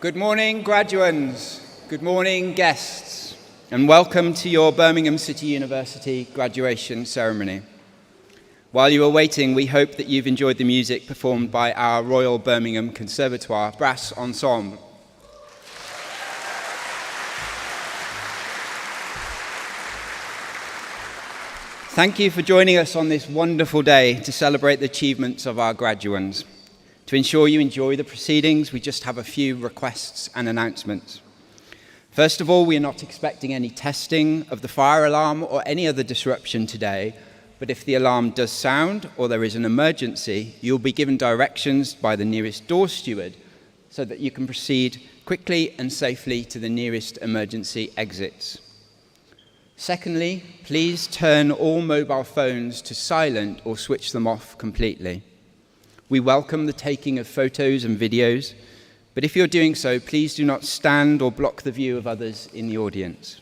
Good morning, graduands. Good morning, guests. And welcome to your Birmingham City University graduation ceremony. While you are waiting, we hope that you've enjoyed the music performed by our Royal Birmingham Conservatoire Brass Ensemble. Thank you for joining us on this wonderful day to celebrate the achievements of our graduands. To ensure you enjoy the proceedings, we just have a few requests and announcements. First of all, we are not expecting any testing of the fire alarm or any other disruption today, but if the alarm does sound or there is an emergency, you'll be given directions by the nearest door steward so that you can proceed quickly and safely to the nearest emergency exits. Secondly, please turn all mobile phones to silent or switch them off completely. We welcome the taking of photos and videos, but if you're doing so, please do not stand or block the view of others in the audience.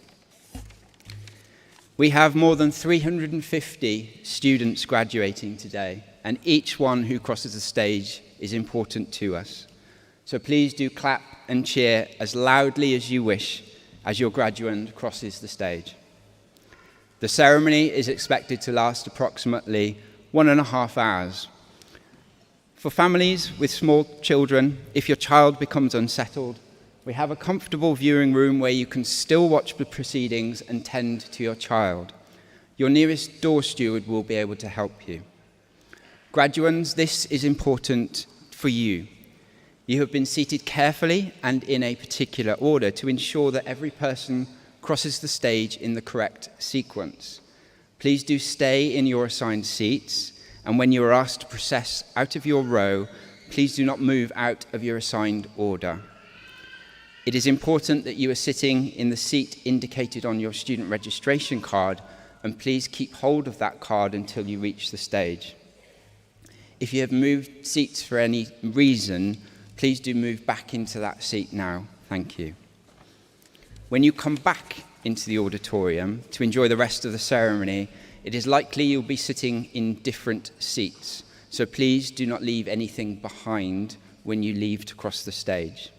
We have more than 350 students graduating today, and each one who crosses the stage is important to us. So please do clap and cheer as loudly as you wish as your graduand crosses the stage. The ceremony is expected to last approximately 1.5 hours. For families with small children, if your child becomes unsettled, we have a comfortable viewing room where you can still watch the proceedings and tend to your child. Your nearest door steward will be able to help you. Graduands, this is important for you. You have been seated carefully and in a particular order to ensure that every person crosses the stage in the correct sequence. Please do stay in your assigned seats, and when you are asked to process out of your row, please do not move out of your assigned order. It is important that you are sitting in the seat indicated on your student registration card, and please keep hold of that card until you reach the stage. If you have moved seats for any reason, please do move back into that seat now. Thank you. When you come back into the auditorium to enjoy the rest of the ceremony, it is likely you'll be sitting in different seats, so please do not leave anything behind when you leave to cross the stage.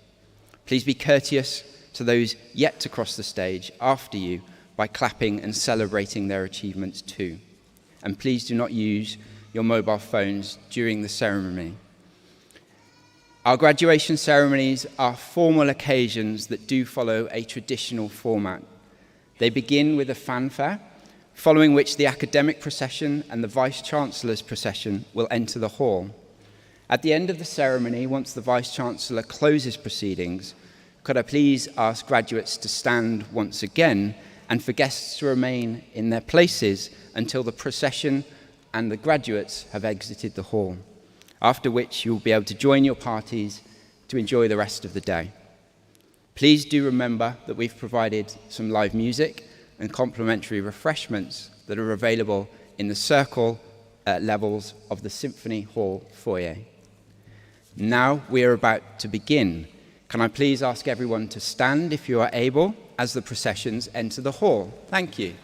Please be courteous to those yet to cross the stage after you by clapping and celebrating their achievements too. And please do not use your mobile phones during the ceremony. Our graduation ceremonies are formal occasions that do follow a traditional format. They begin with a fanfare, following which the academic procession and the Vice-Chancellor's procession will enter the hall. At the end of the ceremony, once the Vice-Chancellor closes proceedings, could I please ask graduates to stand once again and for guests to remain in their places until the procession and the graduates have exited the hall, after which you will be able to join your parties to enjoy the rest of the day. Please do remember that we've provided some live music and complimentary refreshments that are available in the circle levels of the Symphony Hall foyer. Now we are about to begin. Can I please ask everyone to stand if you are able as the processions enter the hall? Thank you.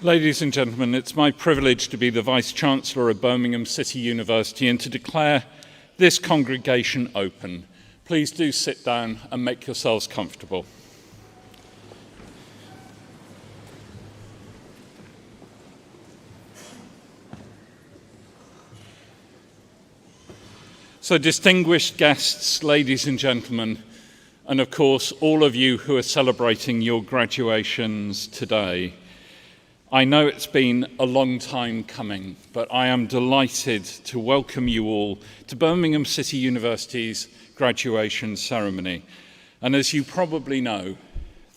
Ladies and gentlemen, it's my privilege to be the Vice-Chancellor of Birmingham City University and to declare this congregation open. Please do sit down and make yourselves comfortable. So, distinguished guests, ladies and gentlemen, and of course all of you who are celebrating your graduations today, I know it's been a long time coming, but I am delighted to welcome you all to Birmingham City University's graduation ceremony. And as you probably know,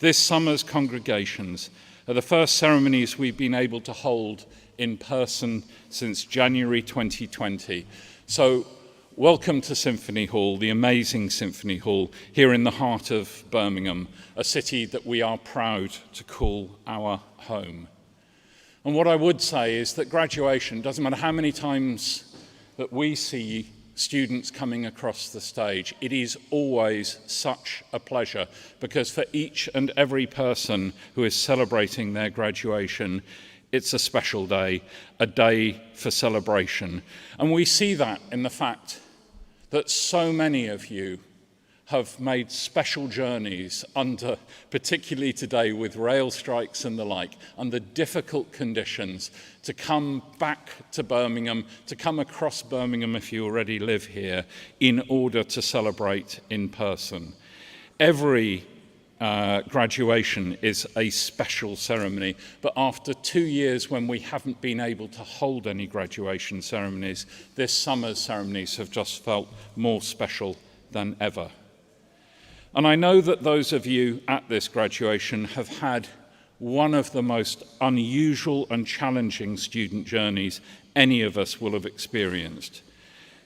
this summer's congregations are the first ceremonies we've been able to hold in person since January 2020. So welcome to Symphony Hall, the amazing Symphony Hall, here in the heart of Birmingham, a city that we are proud to call our home. And what I would say is that graduation, doesn't matter how many times that we see students coming across the stage, it is always such a pleasure, because for each and every person who is celebrating their graduation, it's a special day, a day for celebration. And we see that in the fact that so many of you have made special journeys under, particularly today with rail strikes and the like, under difficult conditions, to come back to Birmingham, to come across Birmingham if you already live here, in order to celebrate in person. Every graduation is a special ceremony, but after 2 years when we haven't been able to hold any graduation ceremonies, this summer's ceremonies have just felt more special than ever. And I know that those of you at this graduation have had one of the most unusual and challenging student journeys any of us will have experienced.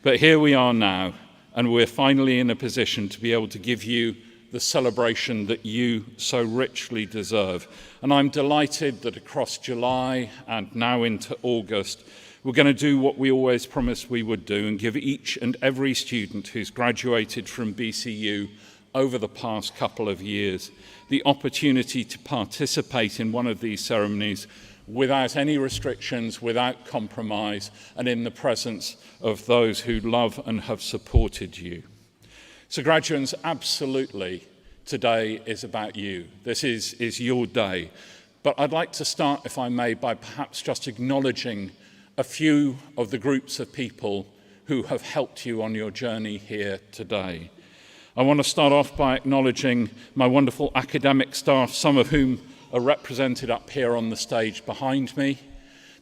But here we are now, and we're finally in a position to be able to give you the celebration that you so richly deserve. And I'm delighted that across July and now into August, we're going to do what we always promised we would do and give each and every student who's graduated from BCU over the past couple of years the opportunity to participate in one of these ceremonies without any restrictions, without compromise, and in the presence of those who love and have supported you. So graduates, absolutely, today is about you. This is your day. But I'd like to start, if I may, by perhaps just acknowledging a few of the groups of people who have helped you on your journey here today. I want to start off by acknowledging my wonderful academic staff, some of whom are represented up here on the stage behind me,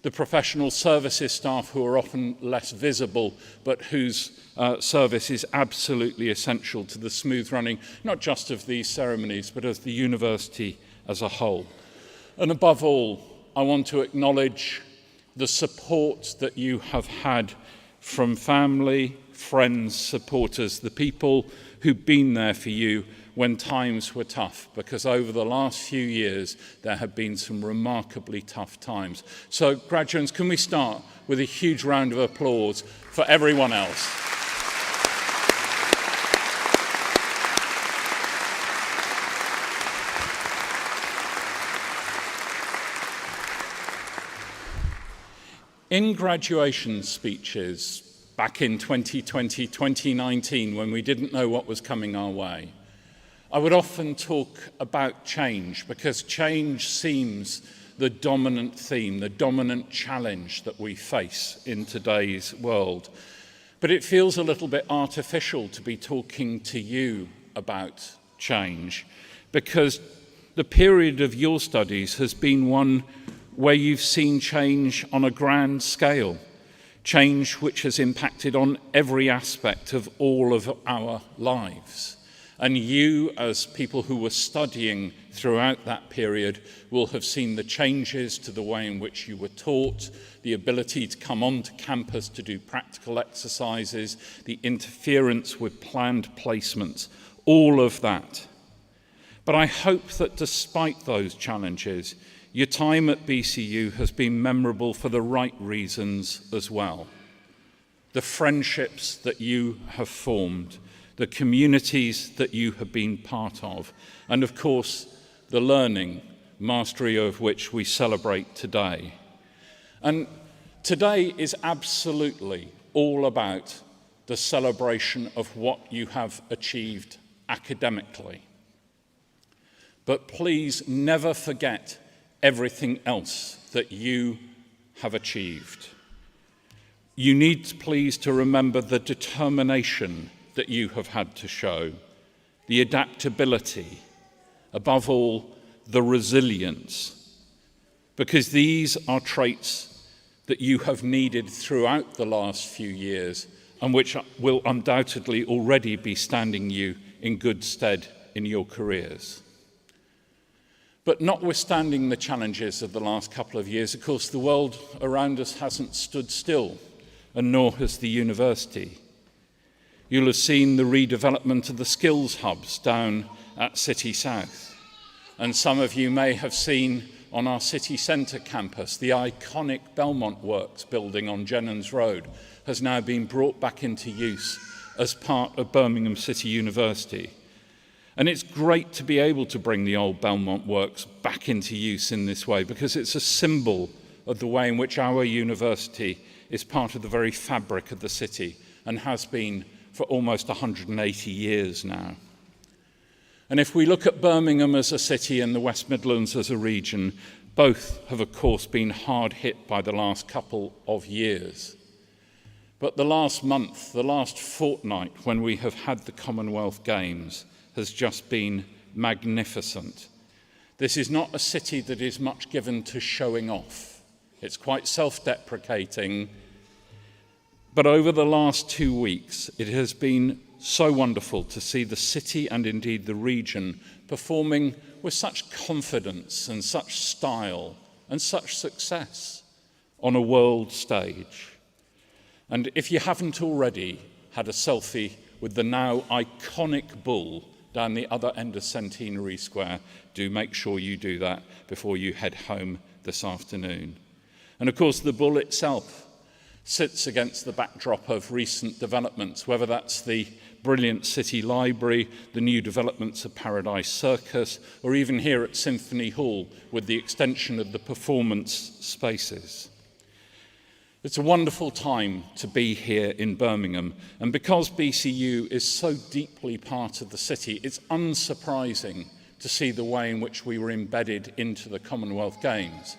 the professional services staff who are often less visible, but whose service is absolutely essential to the smooth running, not just of these ceremonies, but of the university as a whole. And above all, I want to acknowledge the support that you have had from family, friends, supporters, the people who've been there for you when times were tough, because over the last few years there have been some remarkably tough times. So graduates, can we start with a huge round of applause for everyone else? In graduation speeches back in 2020, 2019, when we didn't know what was coming our way, I would often talk about change, because change seems the dominant theme, the dominant challenge that we face in today's world. But it feels a little bit artificial to be talking to you about change, because the period of your studies has been one where you've seen change on a grand scale, change which has impacted on every aspect of all of our lives. And you, as people who were studying throughout that period, will have seen the changes to the way in which you were taught, the ability to come onto campus to do practical exercises, the interference with planned placements, all of that. But I hope that despite those challenges, your time at BCU has been memorable for the right reasons as well. The friendships that you have formed, the communities that you have been part of, and of course, the learning mastery of which we celebrate today. And today is absolutely all about the celebration of what you have achieved academically. But please never forget everything else that you have achieved. You need, please, to remember the determination that you have had to show, the adaptability, above all, the resilience, because these are traits that you have needed throughout the last few years and which will undoubtedly already be standing you in good stead in your careers. But notwithstanding the challenges of the last couple of years, of course, the world around us hasn't stood still, and nor has the university. You'll have seen the redevelopment of the skills hubs down at City South. And some of you may have seen on our city centre campus, the iconic Belmont Works building on Jennings Road has now been brought back into use as part of Birmingham City University. And it's great to be able to bring the old Belmont Works back into use in this way, because it's a symbol of the way in which our university is part of the very fabric of the city and has been for almost 180 years now. And if we look at Birmingham as a city and the West Midlands as a region, both have of course been hard hit by the last couple of years. But the last month, the last fortnight when we have had the Commonwealth Games has just been magnificent. This is not a city that is much given to showing off. It's quite self-deprecating. But over the last 2 weeks, it has been so wonderful to see the city and indeed the region performing with such confidence and such style and such success on a world stage. And if you haven't already had a selfie with the now iconic bull down the other end of Centenary Square, do make sure you do that before you head home this afternoon. And of course, the bull itself sits against the backdrop of recent developments, whether that's the brilliant City Library, the new developments of Paradise Circus, or even here at Symphony Hall with the extension of the performance spaces. It's a wonderful time to be here in Birmingham, and because BCU is so deeply part of the city, it's unsurprising to see the way in which we were embedded into the Commonwealth Games.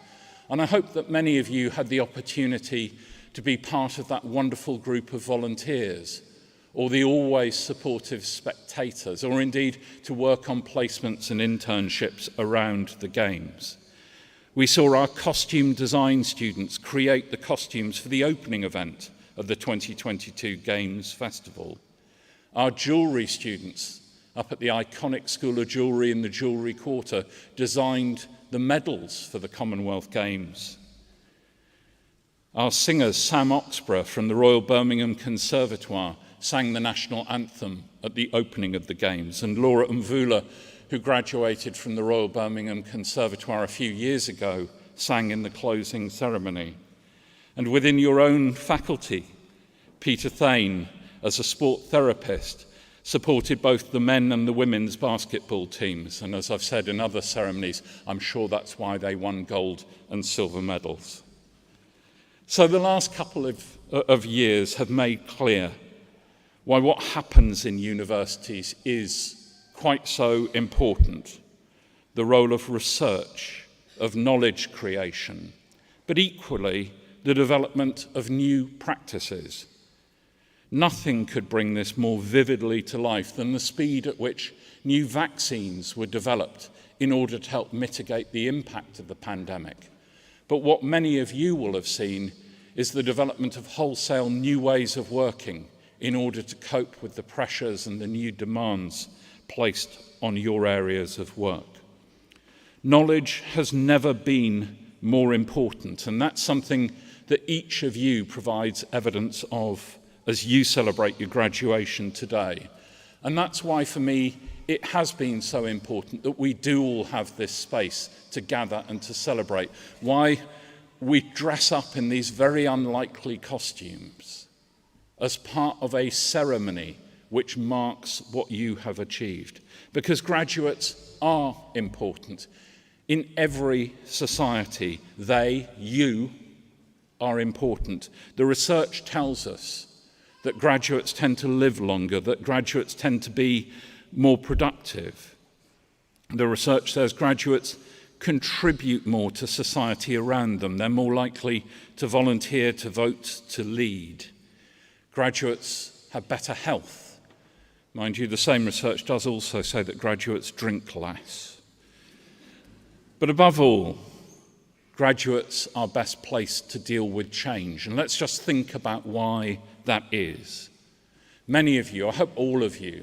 And I hope that many of you had the opportunity to be part of that wonderful group of volunteers, or the always supportive spectators, or indeed to work on placements and internships around the Games. We saw our costume design students create the costumes for the opening event of the 2022 Games Festival. Our jewellery students up at the iconic School of Jewellery in the Jewellery Quarter designed the medals for the Commonwealth Games. Our singers, Sam Oxborough from the Royal Birmingham Conservatoire, sang the national anthem at the opening of the Games, and Laura Mvula, who graduated from the Royal Birmingham Conservatoire a few years ago, sang in the closing ceremony. And within your own faculty, Peter Thane, as a sport therapist, supported both the men and the women's basketball teams. And as I've said in other ceremonies, I'm sure that's why they won gold and silver medals. So the last couple of years have made clear why what happens in universities is quite so important. The role of research, of knowledge creation, but equally the development of new practices. Nothing could bring this more vividly to life than the speed at which new vaccines were developed in order to help mitigate the impact of the pandemic. But what many of you will have seen is the development of wholesale new ways of working in order to cope with the pressures and the new demands placed on your areas of work. Knowledge has never been more important, and that's something that each of you provides evidence of as you celebrate your graduation today. And that's why, for me, it has been so important that we do all have this space to gather and to celebrate. Why we dress up in these very unlikely costumes as part of a ceremony which marks what you have achieved. Because graduates are important. In every society, you are important. The research tells us that graduates tend to live longer, that graduates tend to be more productive. The research says graduates contribute more to society around them. They're more likely to volunteer, to vote, to lead. Graduates have better health. Mind you, the same research does also say that graduates drink less. But above all, graduates are best placed to deal with change. And let's just think about why that is. Many of you, I hope all of you,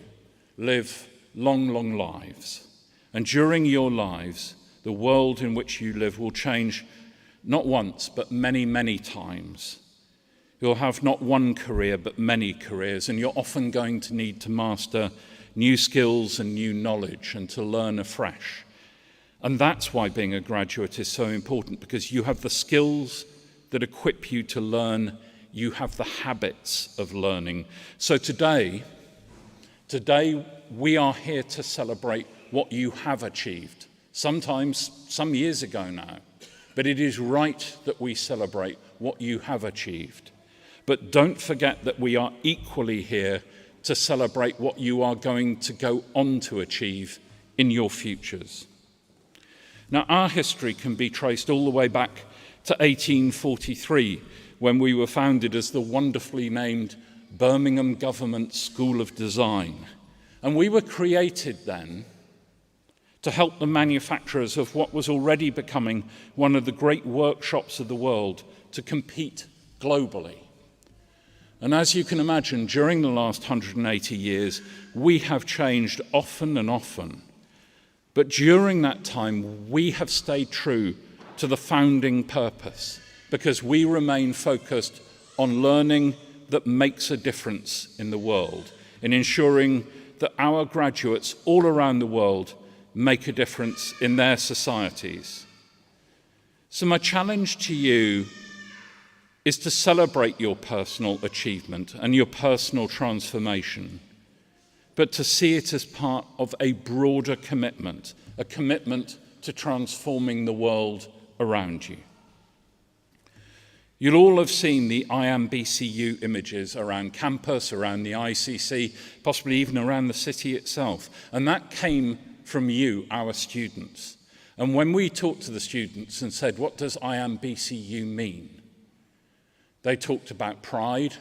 live long, long lives. And during your lives, the world in which you live will change not once, but many, many times. You'll have not one career, but many careers, and you're often going to need to master new skills and new knowledge and to learn afresh. And that's why being a graduate is so important, because you have the skills that equip you to learn. You have the habits of learning. So today we are here to celebrate what you have achieved. Sometimes, some years ago now. But it is right that we celebrate what you have achieved. But don't forget that we are equally here to celebrate what you are going to go on to achieve in your futures. Now, our history can be traced all the way back to 1843, when we were founded as the wonderfully named Birmingham Government School of Design. And we were created then to help the manufacturers of what was already becoming one of the great workshops of the world to compete globally. And as you can imagine, during the last 180 years, we have changed often and often. But during that time, we have stayed true to the founding purpose, because we remain focused on learning that makes a difference in the world, in ensuring that our graduates all around the world make a difference in their societies. So my challenge to you is to celebrate your personal achievement and your personal transformation, but to see it as part of a broader commitment, a commitment to transforming the world around you. You'll all have seen the IMBCU images around campus, around the ICC, possibly even around the city itself. And that came from you, our students. And when we talked to the students and said, what does IMBCU mean? They talked about pride,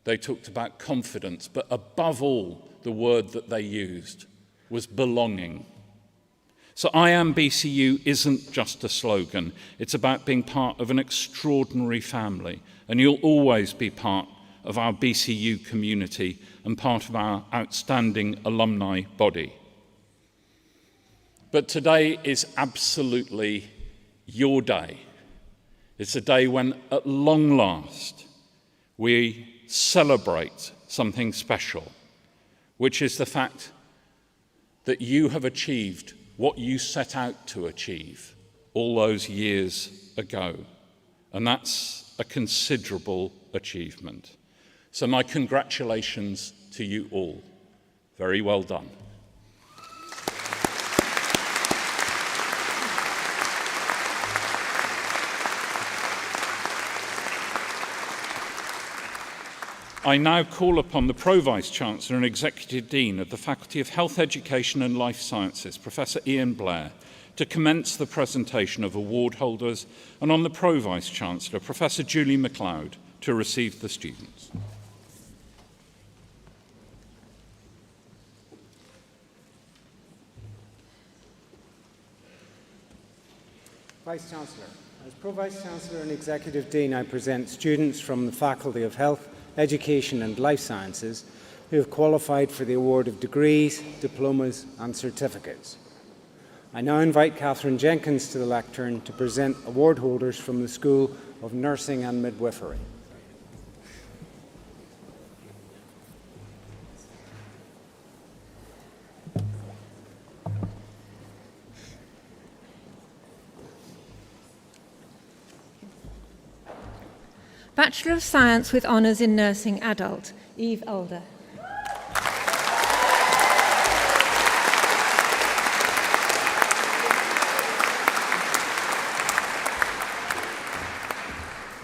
they talked about confidence, but above all, the word that they used was belonging. So IMBCU isn't just a slogan, it's about being part of an extraordinary family, and you'll always be part of our BCU community and part of our outstanding alumni body. But today is absolutely your day. It's a day when, at long last, we celebrate something special, which is the fact that you have achieved what you set out to achieve all those years ago. And that's a considerable achievement. So my congratulations to you all. Very well done. I now call upon the Pro-Vice-Chancellor and Executive Dean of the Faculty of Health Education and Life Sciences, Professor Ian Blair, to commence the presentation of award holders, and on the Pro-Vice-Chancellor, Professor Julie MacLeod, to receive the students. Vice-Chancellor, as Pro-Vice-Chancellor and Executive Dean, I present students from the Faculty of Health, Education and Life Sciences who have qualified for the award of degrees, diplomas and certificates. I now invite Catherine Jenkins to the lectern to present award holders from the School of Nursing and Midwifery. Bachelor of Science with Honours in Nursing Adult, Eve Alder.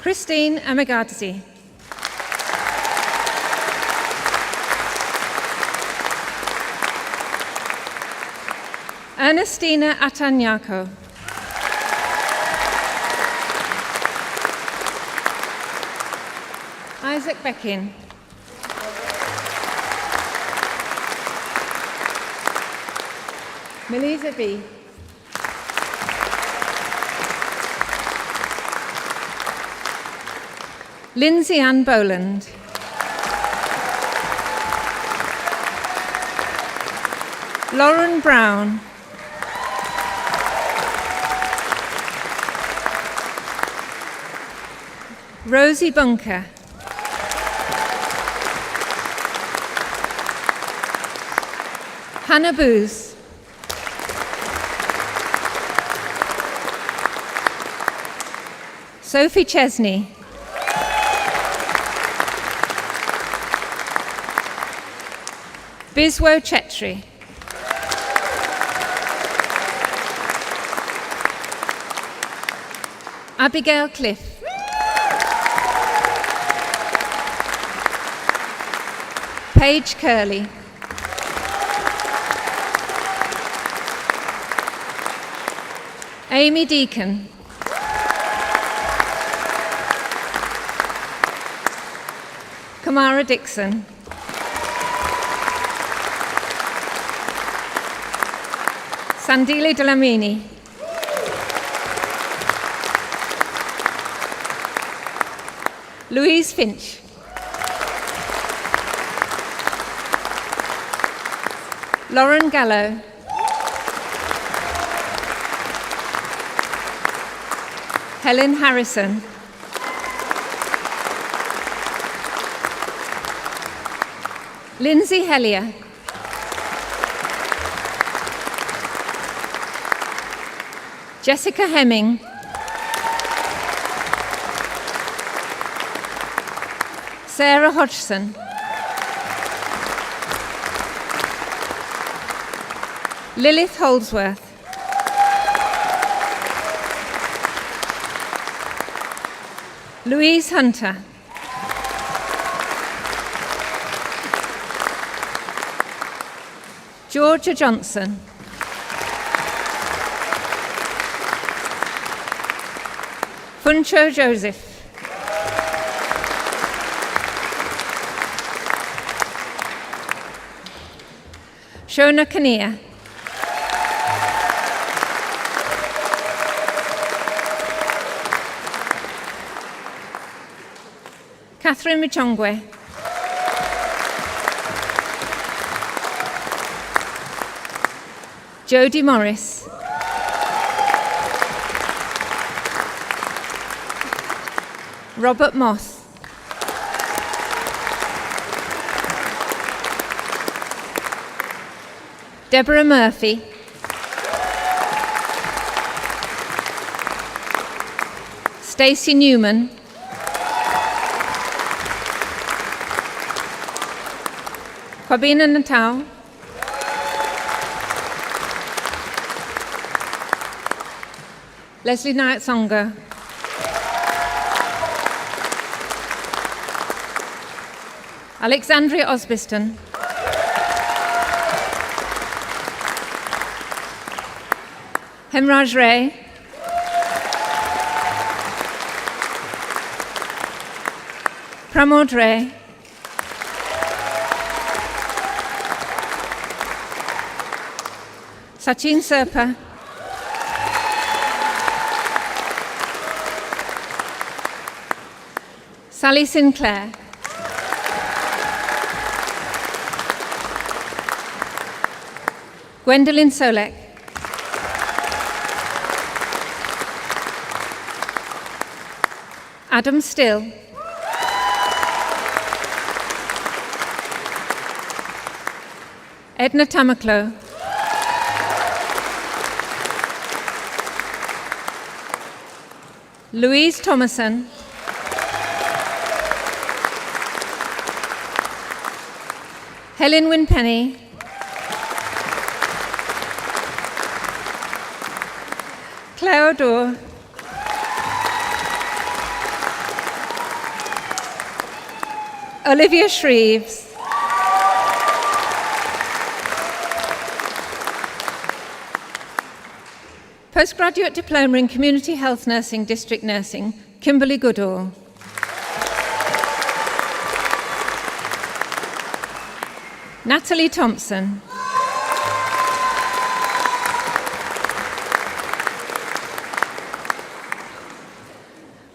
Christine Amagardzi. Ernestina Atanyako. Isaac Beckin. Melissa B. Lindsay Ann Boland. Lauren Brown. Rosie Bunker. Hannah Booth. Sophie Chesney. Biswo Chetri. Abigail Cliff. Paige Curley. Amy Deacon. Kamara Dixon. Sandile Delamini. Louise Finch. Lauren Gallo. Helen Harrison. Lindsay Hellier. Jessica Hemming. Sarah Hodgson. Lilith Holdsworth. Louise Hunter. Georgia Johnson. Funcho Joseph. Shona Kania. Catherine Michongwe. Jodie Morris. Robert Moss. Deborah Murphy. Stacey Newman. Kwabena Natal. Leslie Knight Songa. Alexandria Osbiston. Hemraj Ray. Pramod Ray. Sachin Serpa. Sally Sinclair. Gwendolyn Solek. Adam Still. Edna Tamaklo. Louise Thomason. Helen Winpenny. Claire O'Dour. Olivia Shreves. Postgraduate Diploma in Community Health Nursing, District Nursing, Kimberly Goodall. Natalie Thompson.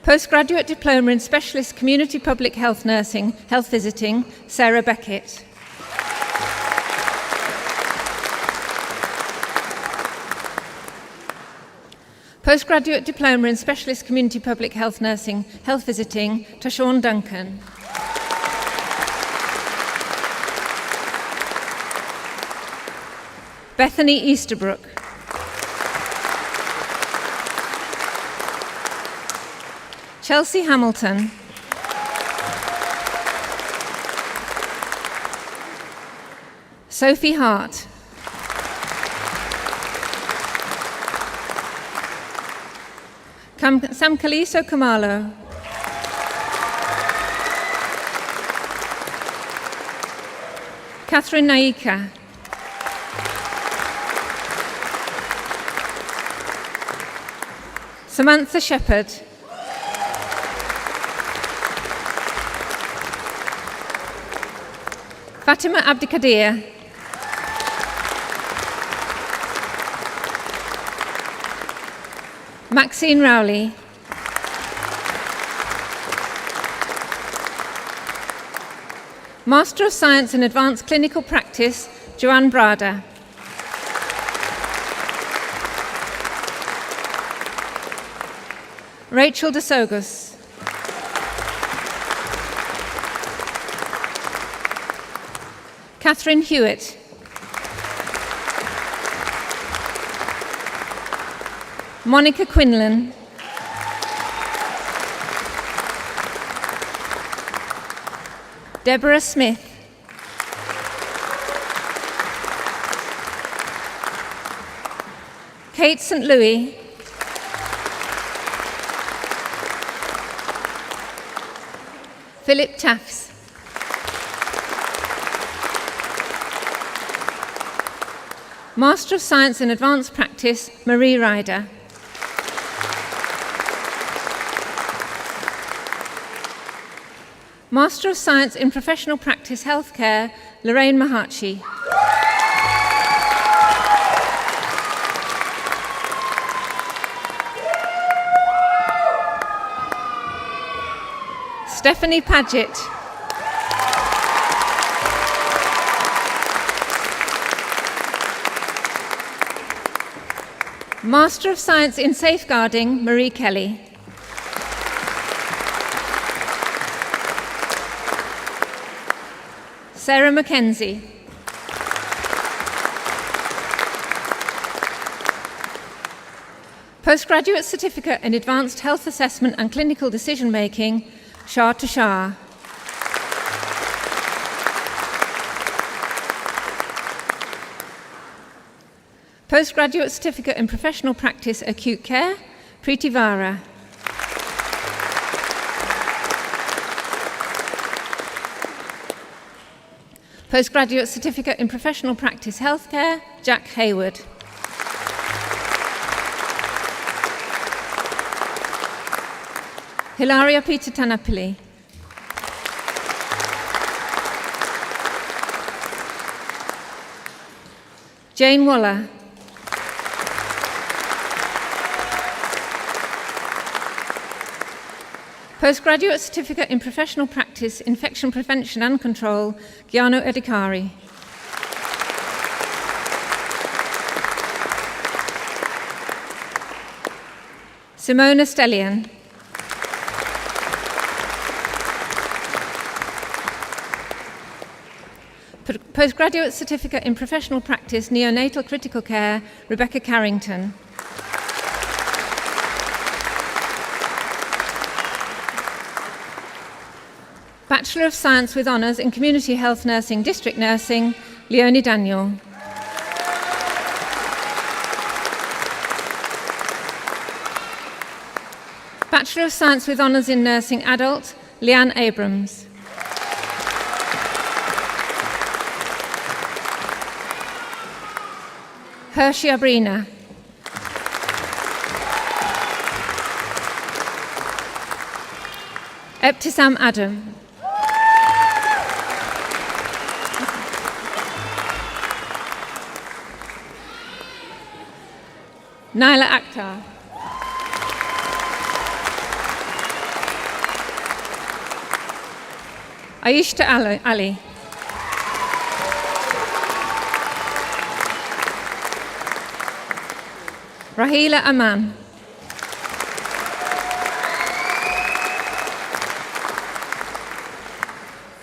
Postgraduate Diploma in Specialist Community Public Health Nursing, Health Visiting, Sarah Beckett. Postgraduate Diploma in Specialist Community Public Health Nursing, Health Visiting, Tashawn Duncan. Bethany Easterbrook. Chelsea Hamilton. Sophie Hart. Sam Kaliso Kamalo. Catherine Naika. Samantha Shepherd. Fatima Abdikadir. Maxine Rowley. Master of Science in Advanced Clinical Practice, Joanne Brada. Rachel DeSogus. Catherine Hewitt. Monica Quinlan. Deborah Smith. Kate St. Louis. Philip Tafts. Master of Science in Advanced Practice, Marie Ryder. Master of Science in Professional Practice Healthcare, Lorraine Mahachi. Stephanie Paget. Master of Science in Safeguarding, Marie Kelly. Sarah Mackenzie. Postgraduate Certificate in Advanced Health Assessment and Clinical Decision Making, Shah Tushar. Postgraduate Certificate in Professional Practice Acute Care, Preeti Vara. Postgraduate Certificate in Professional Practice Healthcare, Jack Hayward. Hilaria Peter Tanapili. Jane Waller. Postgraduate Certificate in Professional Practice, Infection Prevention and Control, Giano Edikari. Simona Stellian. Postgraduate Certificate in Professional Practice, Neonatal Critical Care, Rebecca Carrington. Bachelor of Science with Honours in Community Health Nursing, District Nursing, Leonie Daniel. Bachelor of Science with Honours in Nursing Adult, Leanne Abrams. Persia Brina. Ebtisam Adam. Naila Akhtar. Aishta Ali. Rahila Aman.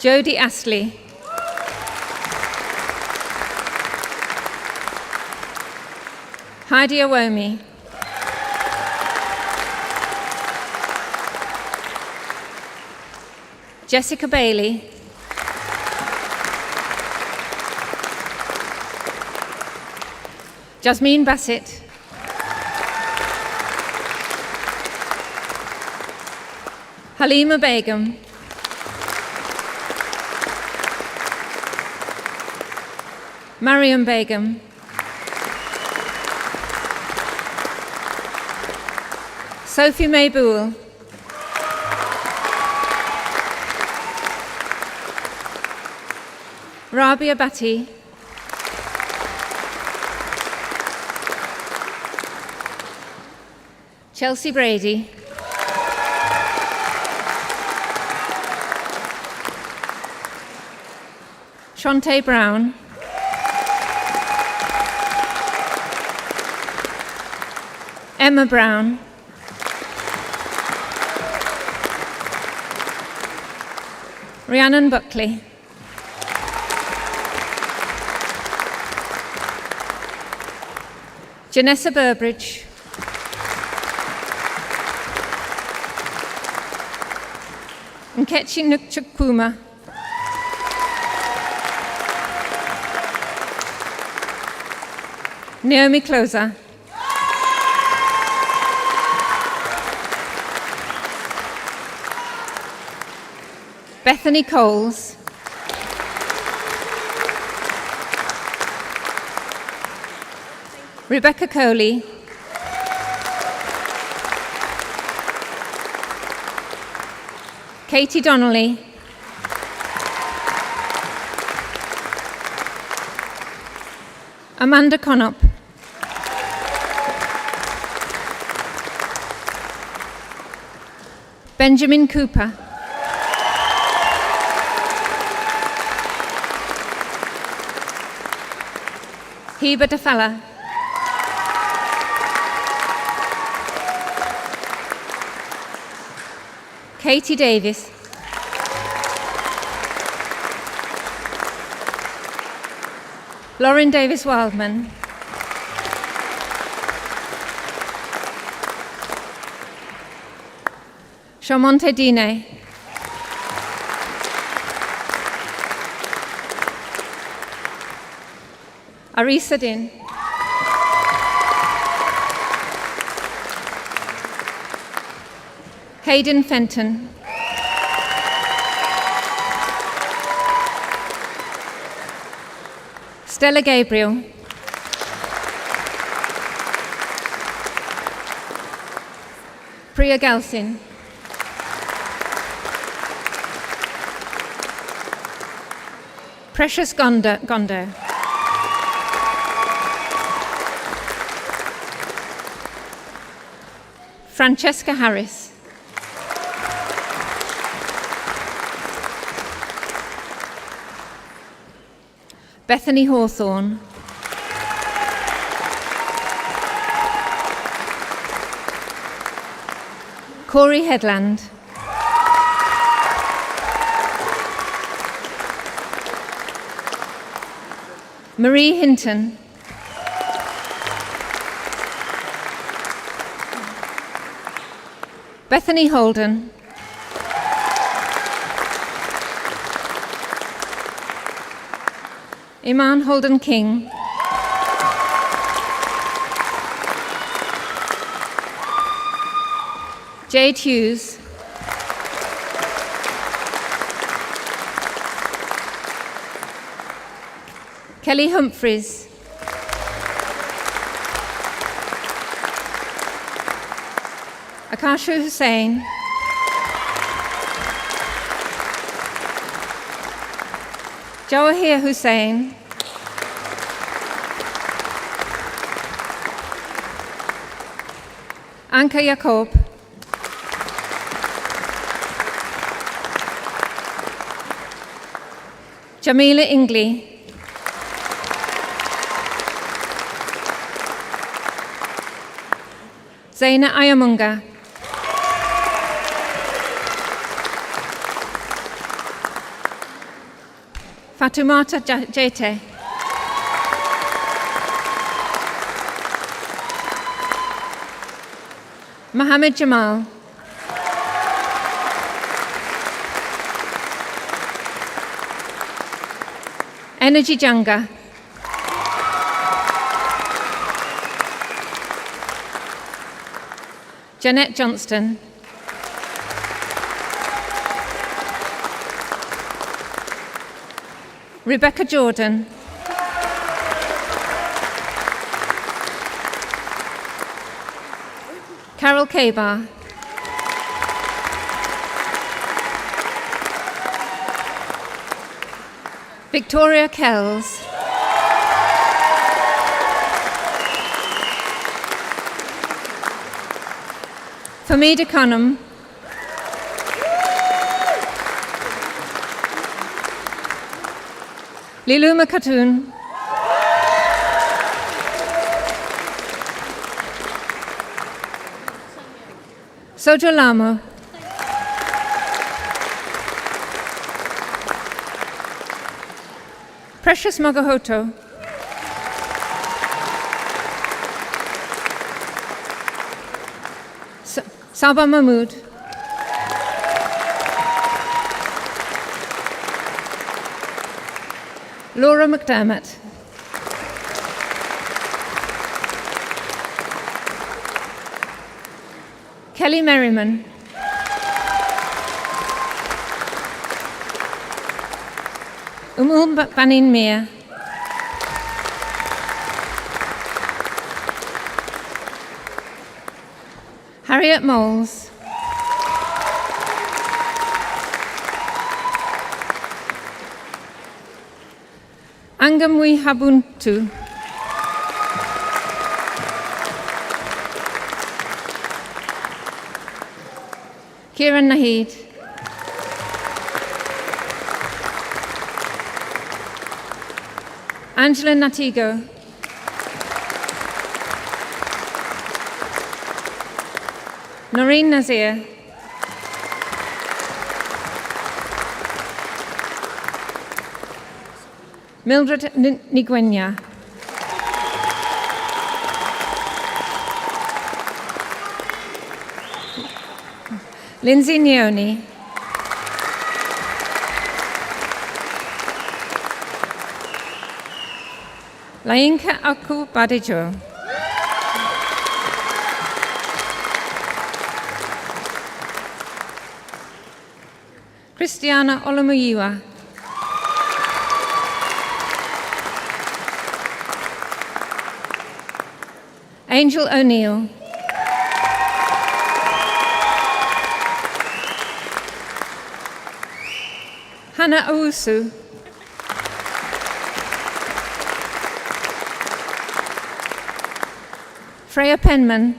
Jodie Astley. Heidi Awomi. Jessica Bailey. Jasmine Bassett. Halima Begum. Mariam Begum. Sophie May Boole. Rabia Bhatti. Chelsea Brady. Shante Brown. Emma Brown. Rhiannon Buckley. Janessa Burbridge. Nkechi Nukchukuma. Naomi Closer. Bethany Coles. Rebecca Coley. Katie Donnelly. Amanda Connop. Benjamin Cooper. Heba Dafala. Katie Davis. Lauren Davis Wildman. Shamonte Dine. Arisa Din. Hayden Fenton. Stella Gabriel. Priya Galsin. Precious Gondo. Francesca Harris. Bethany Hawthorne. Corey Headland. Marie Hinton. Bethany Holden. Iman Holden King. Jade Hughes. Kelly Humphreys. Akashu Hussain, Jawahir Hussain, Anka Jacob, Jamila Ingley, Zaina Ayamunga, Fatumata Jete, Mohammed Jamal, Energy Janga, Jeanette Johnston, Rebecca Jordan, Carol Kabar, Victoria Kells, Famida Khanum, Liluma Khatun, Sojo Lamo, Precious Mogohoto, Saba Mahmood, Laura McDermott, Kelly Merriman, Banin Mir, Harriet Moles, Angamwi Habuntu, Kieran Nahid, Angela Natigo, Noreen Nazir, Mildred Nigwenya, Lindsay Neone, Lainka Aku Badejo, Christiana Olomuyiwa, Angel O'Neill, Hannah Owusu, Freya Penman,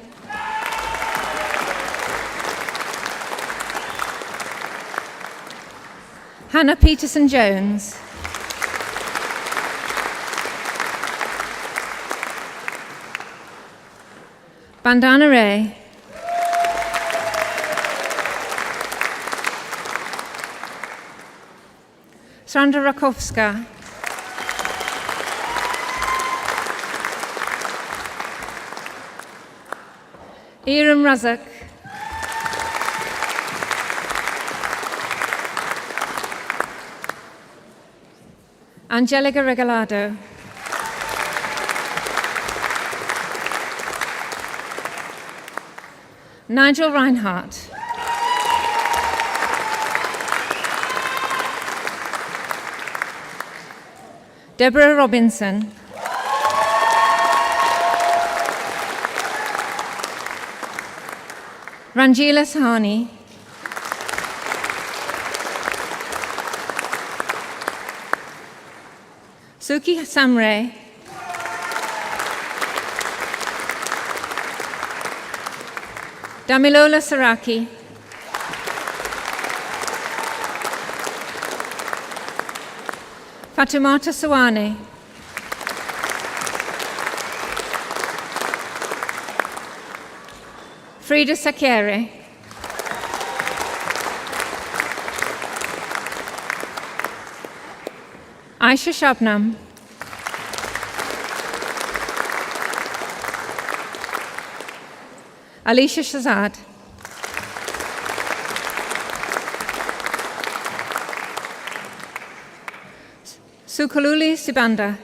Hannah Peterson-Jones, Bandana Ray, Sandra Rakowska, Iram Razak, Angelica Regalado, Nigel Reinhardt, Deborah Robinson, Ranjila Sahani, Suki Samre, Damilola Saraki, Fatumata Sawane, Frida Sakiere, Aisha Shabnam, Alicia Shazad, Sukululi Sibanda,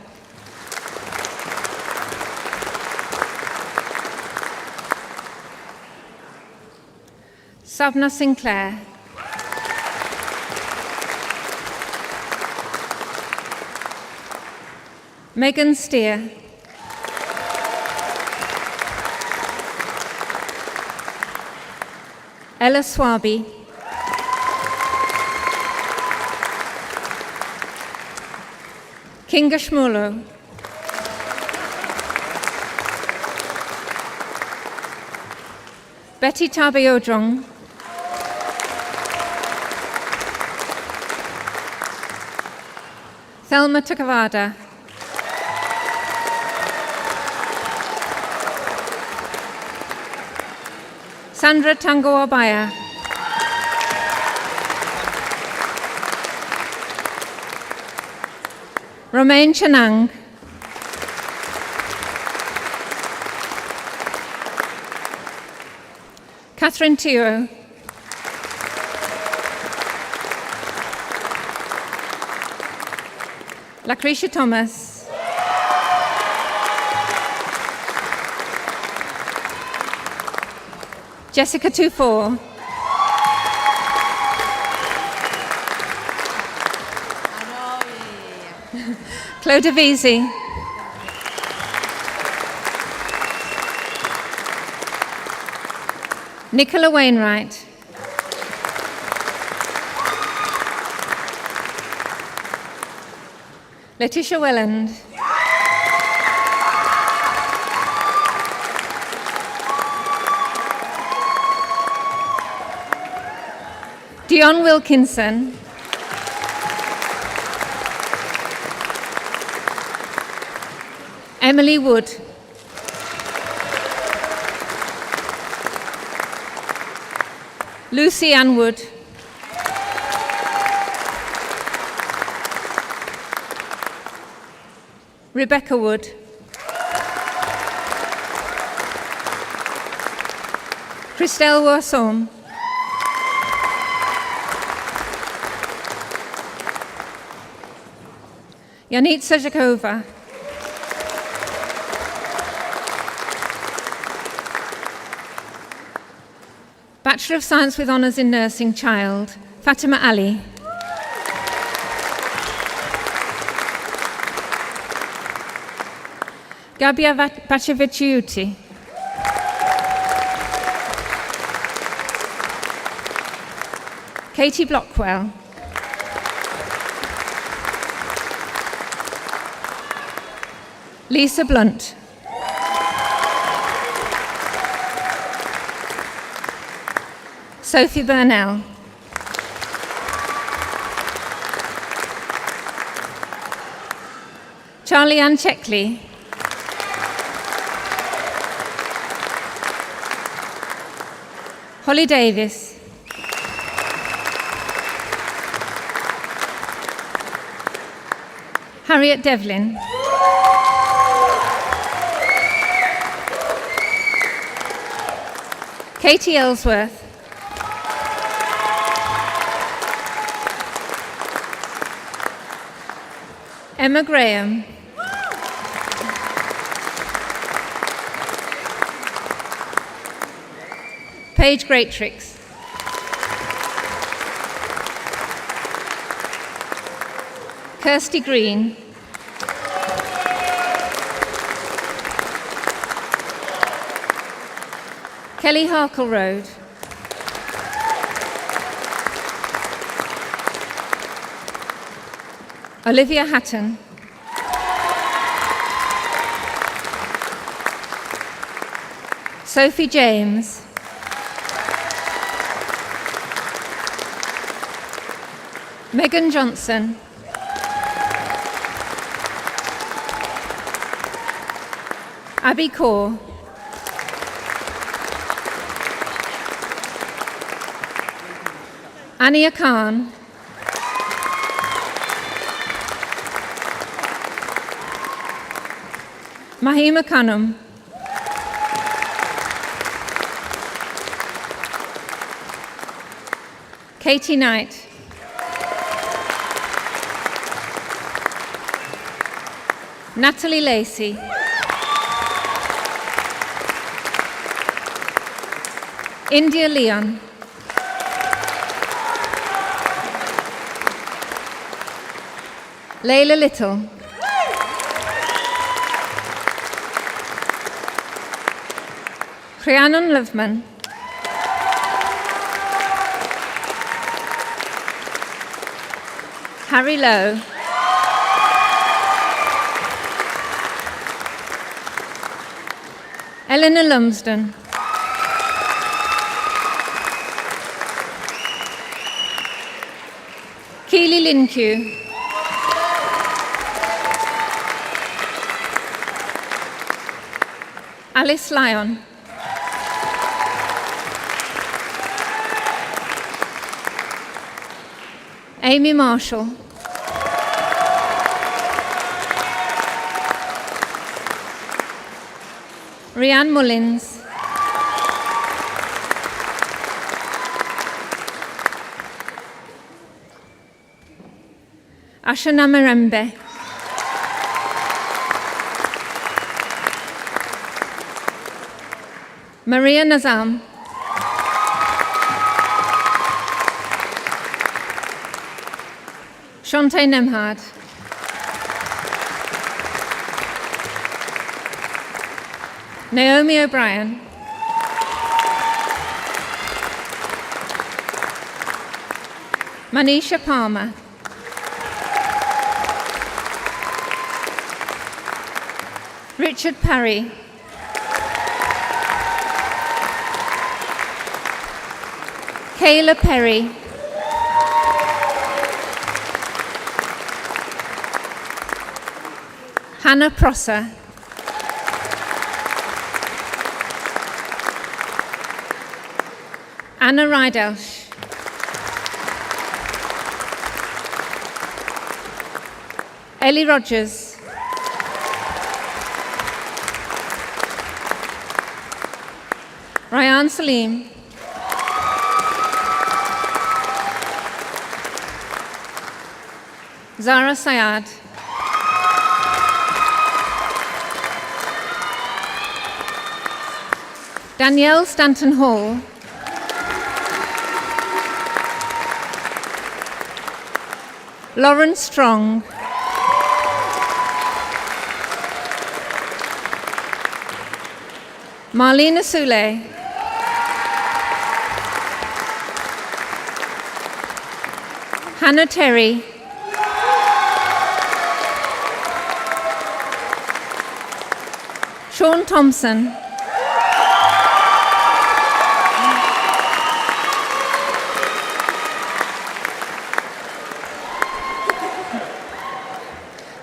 Sabna Sinclair, Megan Steer, Ella Swaby, Kinga Shmulo, Betty Tabeodrong, Thelma Tukavada, Sandra Tango Abaya, Romain Chanang, Catherine Teo, Lucretia Thomas, Jessica Tufor, Claude Visi, Nicola Wainwright, Letitia Welland, Dion Wilkinson, Emily Wood, Lucy Ann Wood, Rebecca Wood, Christelle Wassom, Yanitsa Jakova, Bachelor of Science with Honours in Nursing Child, Fatima Ali, Gabia Baceviciuti, Katie Blockwell, Lisa Blunt, Sophie Burnell, Charlie Ann Checkley, Holly Davis, Harriet Devlin, Katie Ellsworth, Emma Graham, Paige Greatrix, Kirsty Green, Kelly Harkle Road, Olivia Hatton. Sophie James. Megan Johnson. Abby Kaur. Ania Khan. Mahima Khanum. Katie Knight. Natalie Lacey. India Leon. Layla Little. Rhiannon Loveman. Harry Lowe. Eleanor Lumsden. Keely Linkew. Alice Lyon. Amy Marshall. Rianne Mullins. Ashana Marembe. Maria Nazam. Shante Nemhard. Naomi O'Brien. Manisha Palmer. Richard Parry. Kayla Perry. Hannah Prosser. Anna Rydelsh. Ellie Rogers. Ryan Salim. Zara Sayad. Danielle Stanton Hall. Lauren Strong. Marlena Sule. Hannah Terry. Sean Thompson.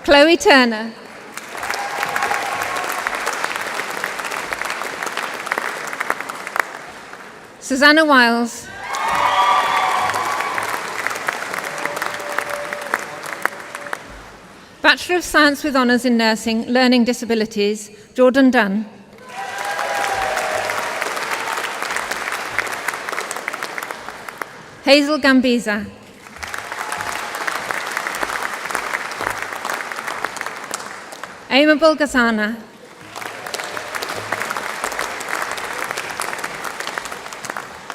Chloe Turner. Susanna Wiles. Bachelor of Science with Honours in Nursing, Learning Disabilities, Jordan Dunn. Hazel Gambiza. Amable Gazana.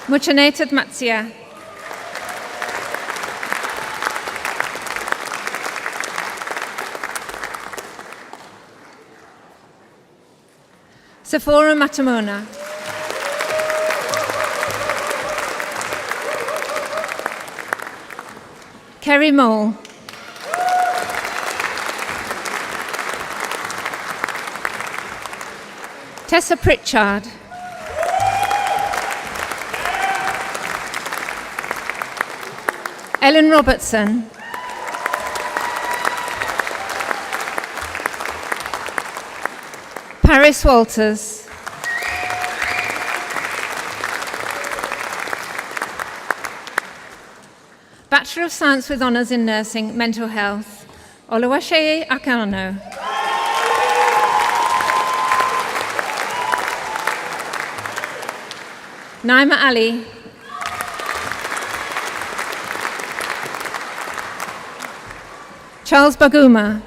Muchanetad Matsia. Sephora Matamona. Kerry Mole. Tessa Pritchard. Ellen Robertson. Paris Walters. Bachelor of Science with Honours in Nursing, Mental Health, Oluwaseye Akano. Naima Ali. Charles Baguma.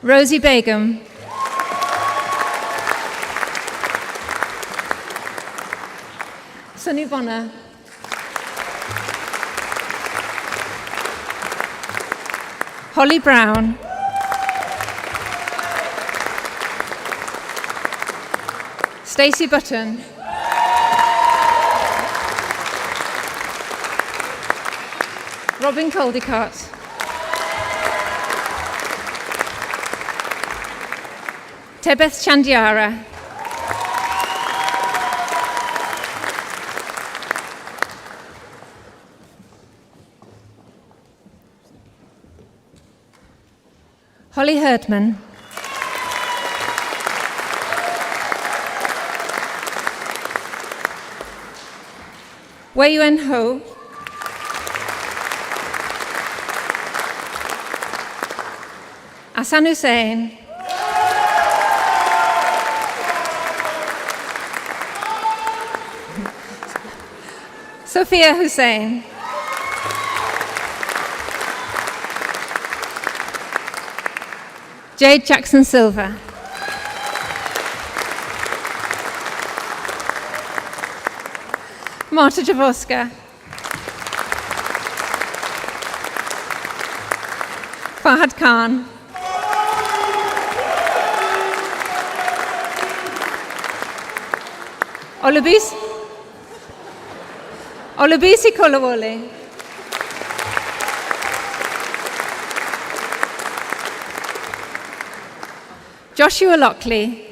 Rosie Begum. Sunny Bonner. Holly Brown. Stacey Button. Robin Caldicott. Tebeth Chandiara. Holly Herdman. Wei Yuen Ho. Hassan Hussain. Sophia Hussain. Jade Jackson Silva. Marta Jaworska. Fahad Khan. Olubisi Kolawole. Joshua Lockley.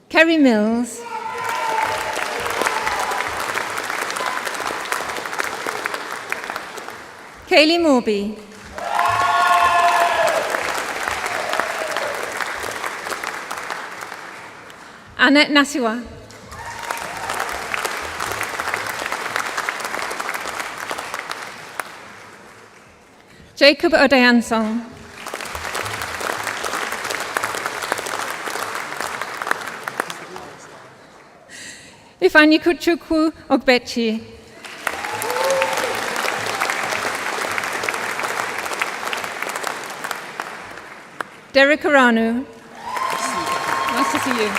Kerry Mills. Kaylee Morby. Annette Nasiwa. Jacob Odeyansong. Ifanyikuchukwu Ogbechi. Derek Aranu. Nice to see you.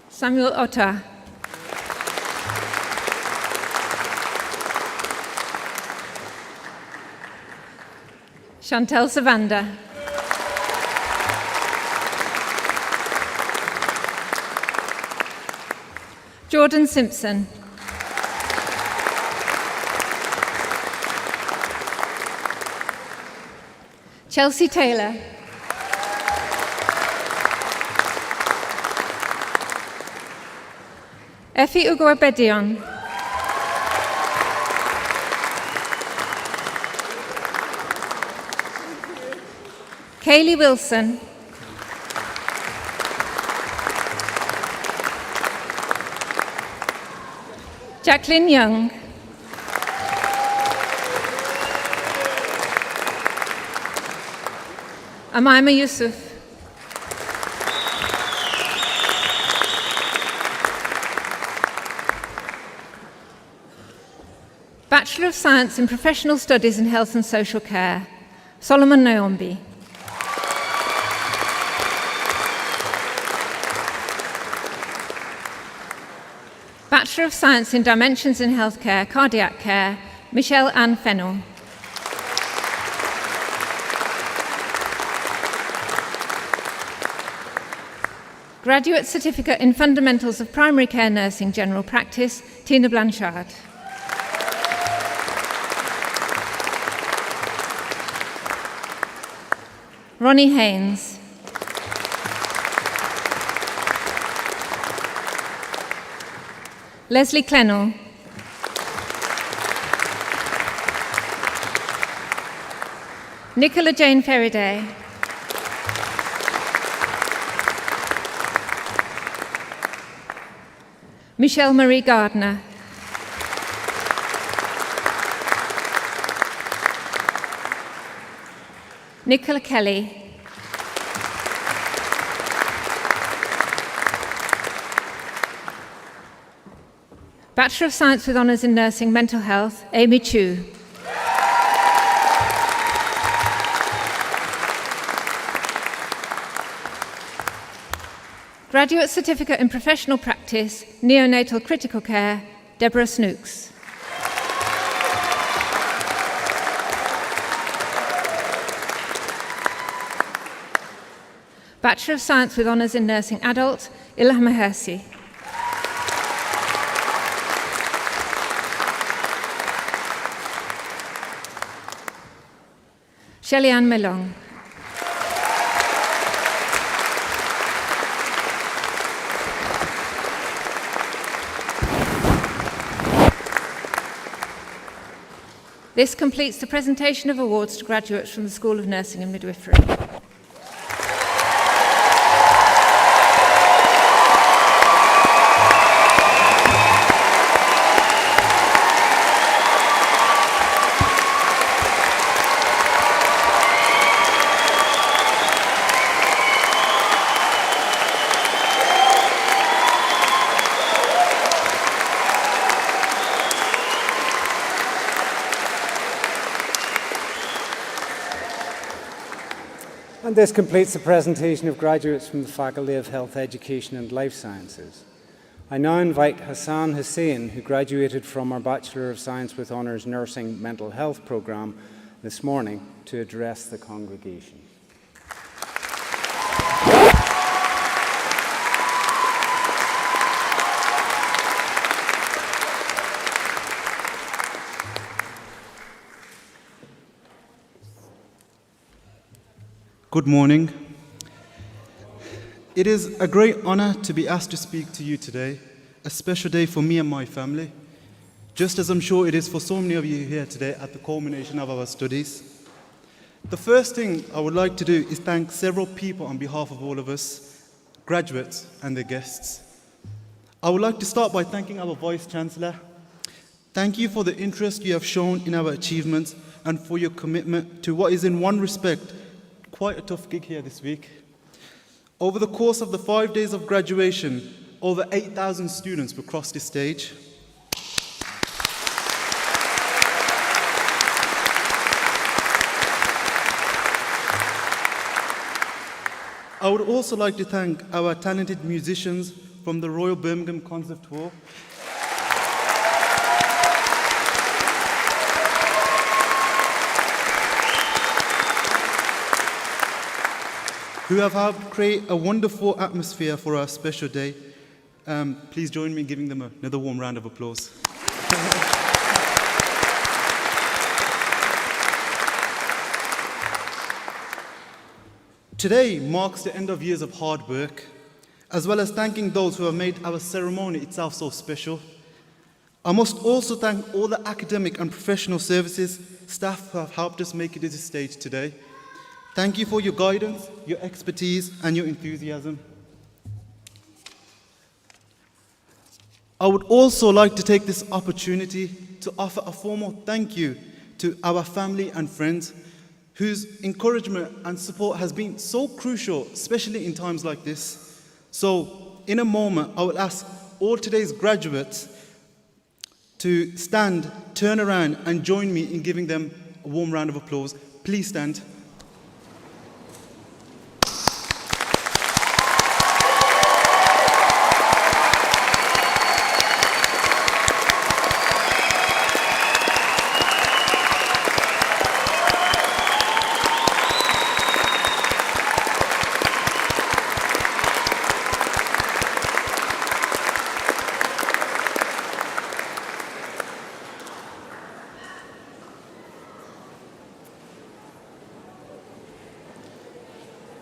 Samuel Otta. Chantel Savanda. Jordan Simpson. Chelsea Taylor. Effie Ugwabedion. Kaylee Wilson. Jacqueline Young. Amaima Yusuf. Bachelor of Science in Professional Studies in Health and Social Care, Solomon Naombi. Bachelor of Science in Dimensions in Healthcare, Cardiac Care, Michelle Ann Fennell. Graduate Certificate in Fundamentals of Primary Care Nursing General Practice, Tina Blanchard. Ronnie Haynes. Leslie Clennell. Nicola Jane Ferriday. Michelle Marie Gardner. Nicola Kelly. Bachelor of Science with Honours in Nursing Mental Health, Amy Chu. Graduate Certificate in Professional Practice, Neonatal Critical Care, Deborah Snooks. Bachelor of Science with Honours in Nursing Adult, Ilham Mahersi. Shelley-Ann Melong. This completes the presentation of awards to graduates from the School of Nursing and Midwifery. And this completes the presentation of graduates from the Faculty of Health Education and Life Sciences. I now invite Hassan Hussain, who graduated from our Bachelor of Science with Honours Nursing Mental Health programme this morning, to address the congregation. Good morning. It is a great honor to be asked to speak to you today, a special day for me and my family, just as I'm sure it is for so many of you here today at the culmination of our studies. The first thing I would like to do is thank several people on behalf of all of us, graduates and their guests. I would like to start by thanking our Vice Chancellor. Thank you for the interest you have shown in our achievements and for your commitment to what is, in one respect, quite a tough gig here this week. Over the course of the 5 days of graduation, over 8,000 students will cross this stage. I would also like to thank our talented musicians from the Royal Birmingham Conservatoire, who have helped create a wonderful atmosphere for our special day. Please join me in giving them another warm round of applause. Today marks the end of years of hard work, as well as thanking those who have made our ceremony itself so special. I must also thank all the academic and professional services staff who have helped us make it to this stage today. Thank you for your guidance, your expertise, and your enthusiasm. I would also like to take this opportunity to offer a formal thank you to our family and friends whose encouragement and support has been so crucial, especially in times like this. So, in a moment, I will ask all today's graduates to stand, turn around, and join me in giving them a warm round of applause. Please stand.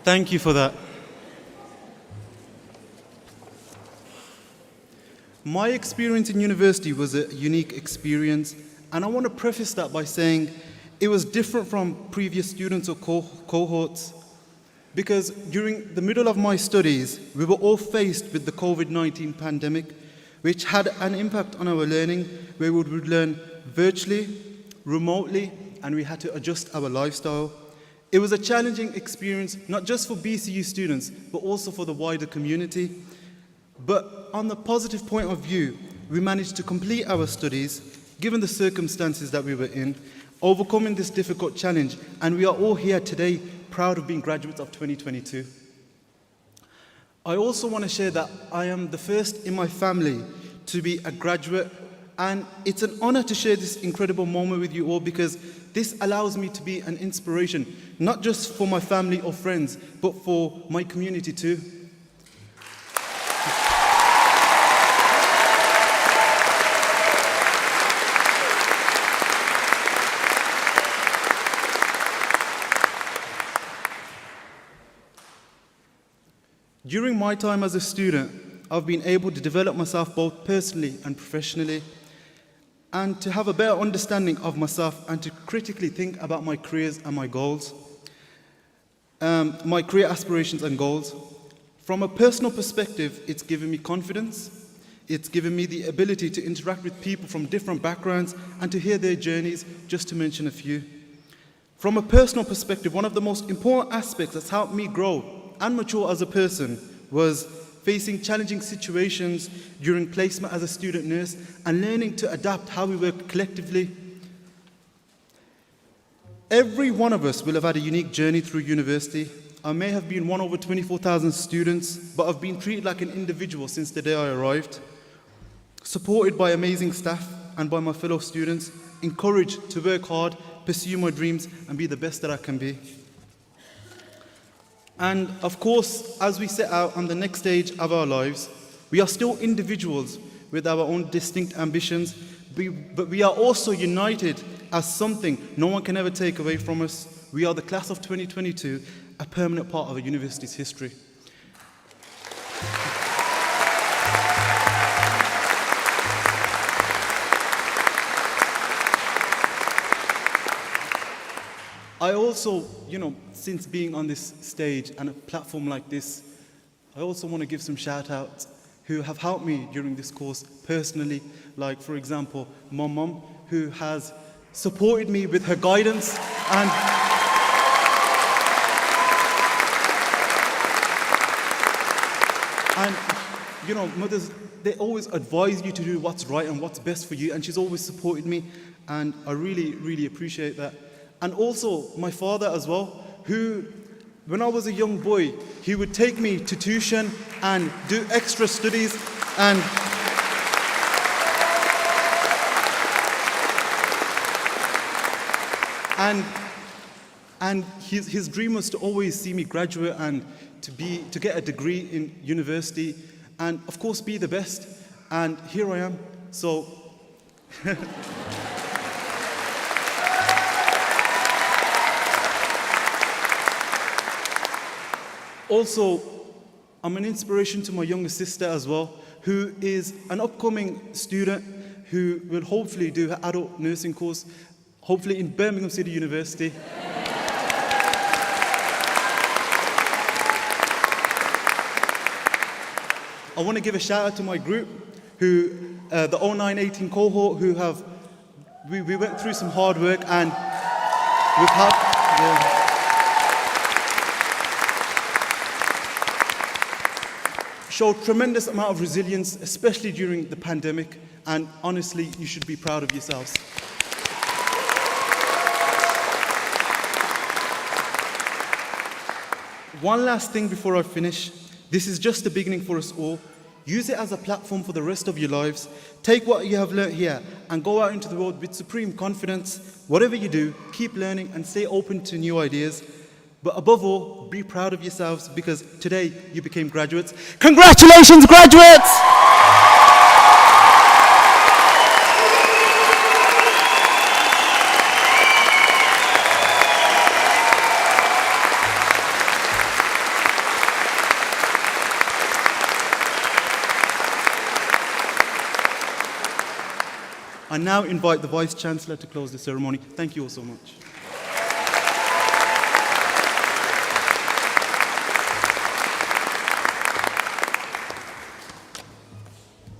Thank you for that. My experience in university was a unique experience, and I want to preface that by saying it was different from previous students or cohorts, because during the middle of my studies, we were all faced with the COVID-19 pandemic, which had an impact on our learning, where we would learn virtually, remotely, and we had to adjust our lifestyle. It was a challenging experience, not just for BCU students, but also for the wider community. But on the positive point of view, we managed to complete our studies, given the circumstances that we were in, overcoming this difficult challenge, and we are all here today proud of being graduates of 2022. I also want to share that I am the first in my family to be a graduate, and it's an honor to share this incredible moment with you all, because this allows me to be an inspiration, not just for my family or friends, but for my community too. During my time as a student, I've been able to develop myself both personally and professionally, and to have a better understanding of myself and to critically think about my careers and my goals, my career aspirations and goals. From a personal perspective, it's given me confidence. It's given me the ability to interact with people from different backgrounds and to hear their journeys, just to mention a few. From a personal perspective, one of the most important aspects that's helped me grow and mature as a person was facing challenging situations during placement as a student nurse and learning to adapt how we work collectively. Every one of us will have had a unique journey through university. I may have been one over 24,000 students, but I've been treated like an individual since the day I arrived, supported by amazing staff and by my fellow students, encouraged to work hard, pursue my dreams, and be the best that I can be. And of course, as we set out on the next stage of our lives, we are still individuals with our own distinct ambitions, but we are also united as something no one can ever take away from us. We are the class of 2022, a permanent part of a university's history. I also, since being on this stage and a platform like this, I also want to give some shout outs who have helped me during this course personally, like, for example, my mum, who has supported me with her guidance and mothers, they always advise you to do what's right and what's best for you, and she's always supported me, and I really, really appreciate that. And also my father as well, who, when I was a young boy, he would take me to tuition and do extra studies, and his dream was to always see me graduate and to get a degree in university, and of course be the best. And here I am. So also, I'm an inspiration to my younger sister as well, who is an upcoming student who will hopefully do her adult nursing course, hopefully in Birmingham City University. I want to give a shout out to my group, who, the 0918 cohort, who we went through some hard work, and we've had, showed tremendous amount of resilience, especially during the pandemic, and honestly, you should be proud of yourselves. One last thing before I finish. This is just the beginning for us all. Use it as a platform for the rest of your lives. Take what you have learned here and go out into the world with supreme confidence. Whatever you do, keep learning and stay open to new ideas. But above all, be proud of yourselves, because today you became graduates. Congratulations, graduates! I now invite the Vice-Chancellor to close the ceremony. Thank you all so much.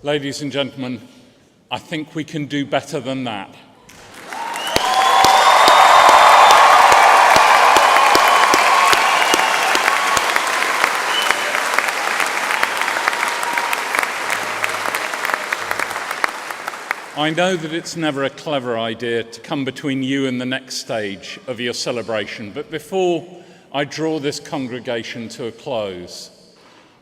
Ladies and gentlemen, I think we can do better than that. I know that it's never a clever idea to come between you and the next stage of your celebration, but before I draw this congregation to a close,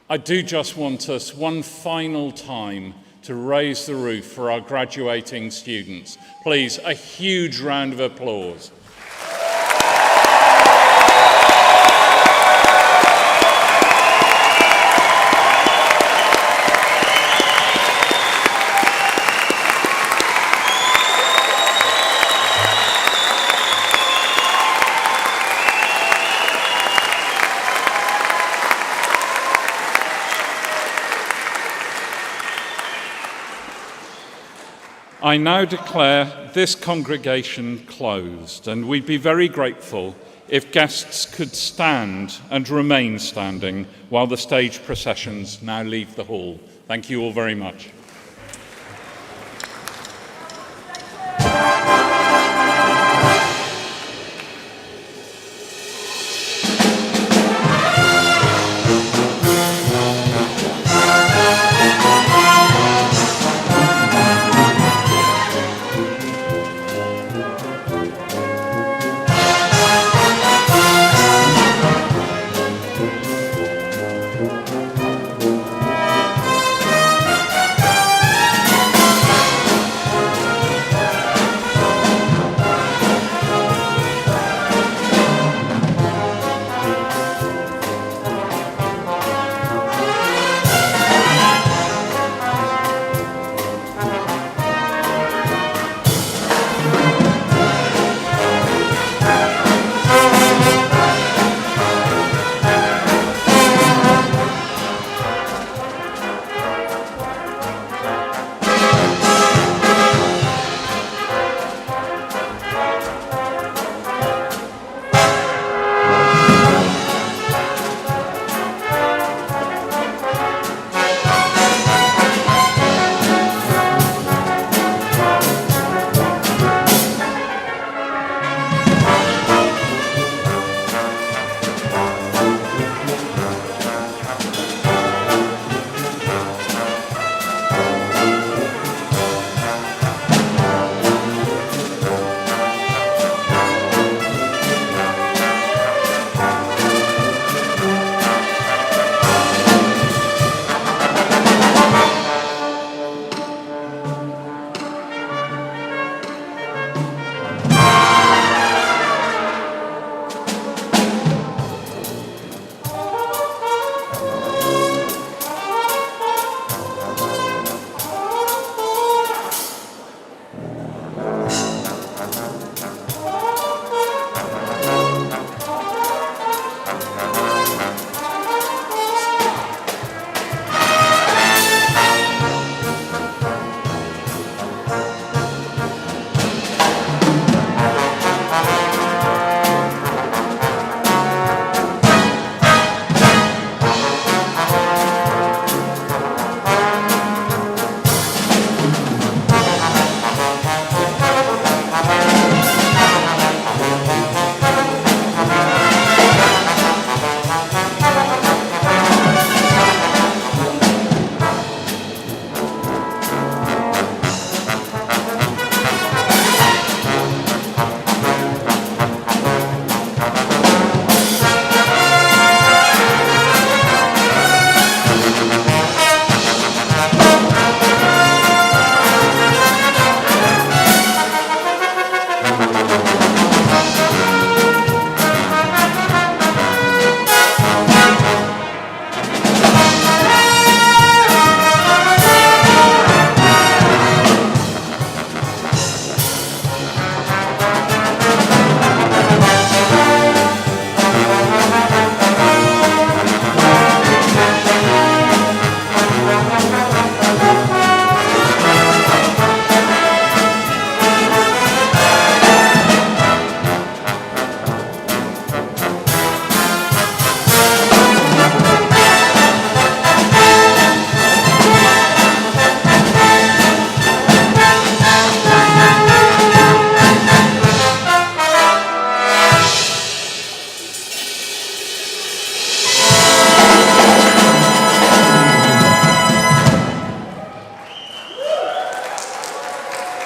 I do just want us one final time to raise the roof for our graduating students. Please, a huge round of applause. I now declare this congregation closed, and we'd be very grateful if guests could stand and remain standing while the stage processions now leave the hall. Thank you all very much.